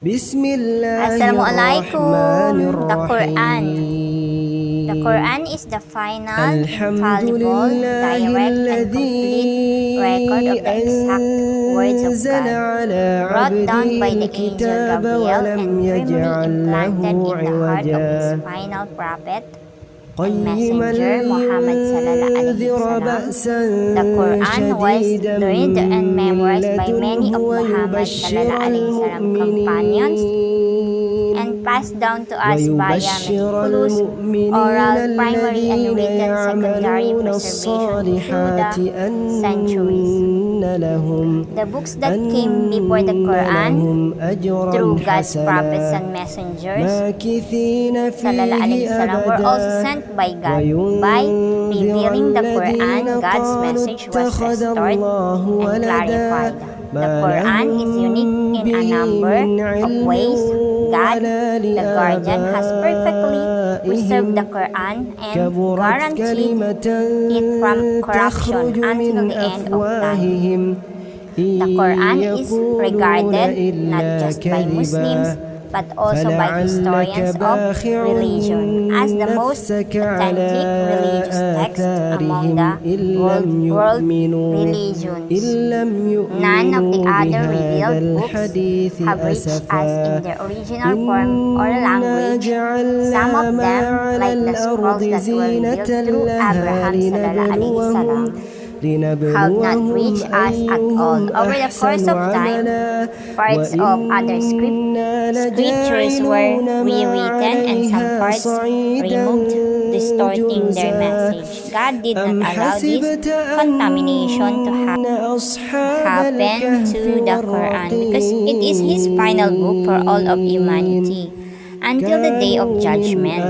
Assalamualaikum. The Quran. The Quran is the final, infallible, direct, and complete record of the exact words of God, brought down by the angel Gabriel and firmly implanted in the heart of his final prophet and messenger Muhammad sallallahu alaihi wasallam. The Quran was learned and memorized by many of Muhammad sallallahu alaihi wasallam companions and passed down to us via meticulous oral, primary, and written secondary preservation through the centuries. The books that came before the Quran through God's prophets and messengers sallallahu alaihi wasallam were also sent by God. By revealing the Quran, God's message was restored and clarified. The Quran is unique in a number of ways. God, the guardian, has perfectly preserved the Quran and guaranteed it from corruption until the end of time. The Quran is regarded not just by Muslims but also by historians of religion as the most authentic religious text among the world religions. None of the other revealed books have reached us in their original form or language. Some of them, like the scrolls that were revealed through Abraham sallallahu alaihi wasallam, have not reached us at all. Over the course of time, parts of other scriptures were rewritten and some parts removed, distorting their message. God did not allow this contamination to happen to the Quran because it is His final book for all of humanity. Until the day of judgment,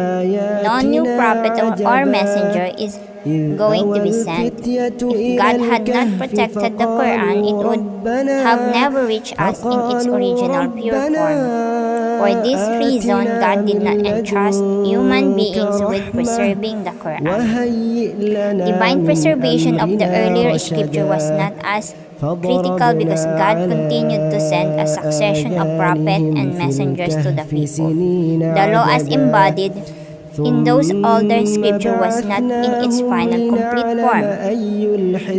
no new prophet or messenger is going to be sent. If God had not protected the Quran, it would have never reached us in its original pure form. For this reason, God did not entrust human beings with preserving the Quran. Divine preservation of the earlier scripture was not as critical because God continued to send a succession of prophets and messengers to the people. The law as embodied in those older scripture was not in its final complete form.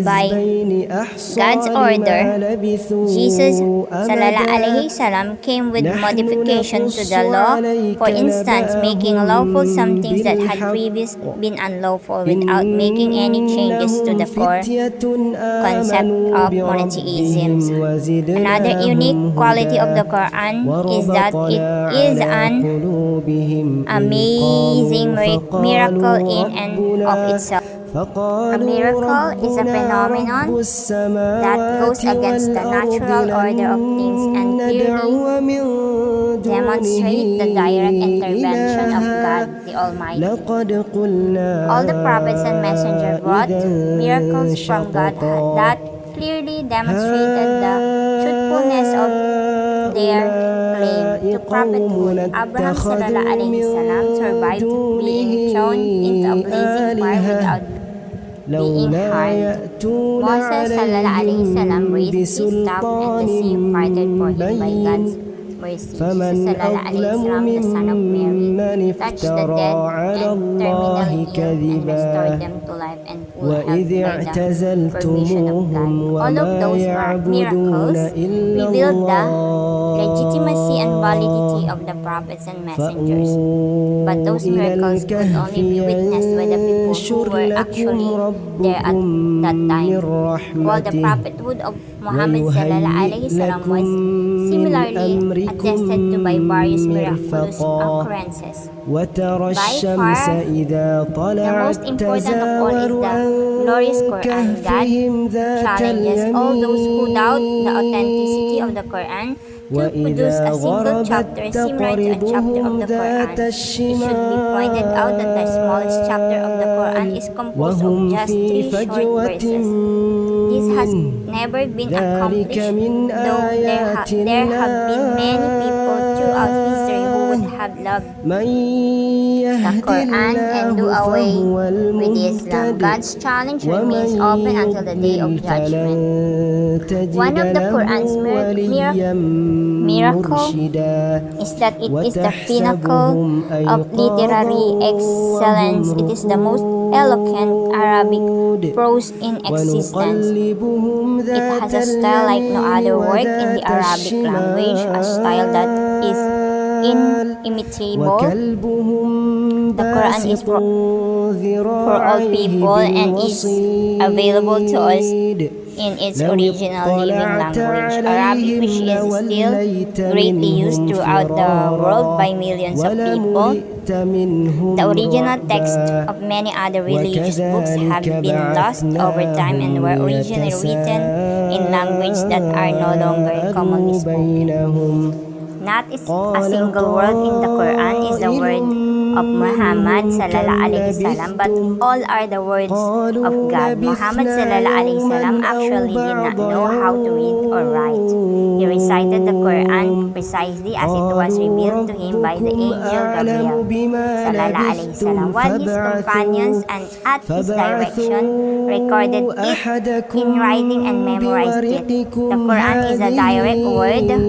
By God's order, Jesus sallallahu alaihi wasallam came with modification to the law, for instance, making lawful some things that had previously been unlawful without making any changes to the core concept of monotheism. Another unique quality of the Quran is that it is an amazing miracle in and of itself. A miracle is a phenomenon that goes against the natural order of things and clearly demonstrates the direct intervention of God the Almighty. All the prophets and messengers brought miracles from God that clearly demonstrated the truthfulness of their claim to prophethood. Abraham sallallahu alaihi wasallam survived being thrown into a blazing fire without being harmed. Moses sallallahu alaihi wasallam raised his staff and the sea parted for him by God's mercy. Jesus sallallahu alaihi wasallam, the son of Mary, touched the dead and terminally ill and restored them to life and full health by the permission of God. All of those miracles revealed the legitimacy and validity of the prophets and messengers. But those miracles could only be witnessed by the people who were actually there at that time. While the prophethood of Muhammad sallallahu alaihi wasallam was similarly attested to by various miraculous occurrences. By far, the most important of all is the glorious Quran. God challenges all those who doubt the authenticity of the Quran to produce a single chapter similar to a chapter of the Quran. It should be pointed out that the smallest chapter of the Quran is composed of just 3 short verses. This has never been accomplished, though there have been many people throughout history who would have loved من the يهد Quran and do الله away فهو with Islam. المهتد God's challenge ومن remains open until the day of يضلل judgment. فلن تجد One of the له Quran's وليا miracle مرشدا is that it is the pinnacle وتحسبهم of أيقاظا literary excellence. وهم It is the most رقود eloquent Arabic prose in existence. ونقلبهم It ذات has a style like no اليمين other work in the وذات Arabic language, a style that is الشمال inimitable. وكلبهم The Quran is باسط for all ذراعيه people and is available to us بالوصيد in its لو original living اطلعت language, Arabic, which عليهم is still لوليت greatly used منهم throughout the world by فرارا millions of people. ولملئت منهم The original text رعبا of many other religious books have وكذلك been lost over time and were بعثناهم originally written in language that are no longer commonly ليتساءلوا spoken. بينهم Not a single word in the Quran is the word of Muhammad sallallahu alaihi wasallam, but all are the words of God. Muhammad sallallahu alaihi wasallam actually did not know how to read or write. He recited the Quran precisely as it was revealed to him by the angel Gabriel sallallahu alaihi wasallam, while his companions and at his direction recorded it in writing and memorized it. The Quran is a direct word of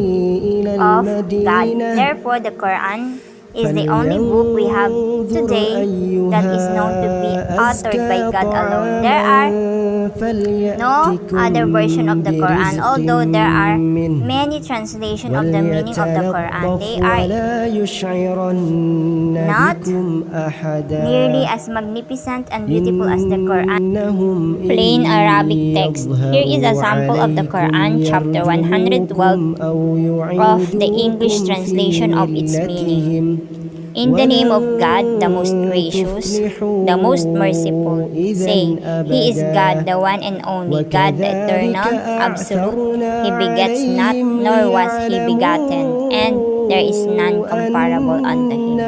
God. Therefore, the Quran is the only book we have today that is known to be authored by God alone. There are no other version of the Quran, although there are many translations of the meaning of the Quran. They are not nearly as magnificent and beautiful as the Quran. Plain Arabic text. Here is a sample of the Quran, chapter 112 of the English translation of its meaning. In the name of God, the most gracious, the most merciful, say, He is God, the one and only, God, the eternal, absolute. He begets not, nor was He begotten, and there is none comparable unto Him.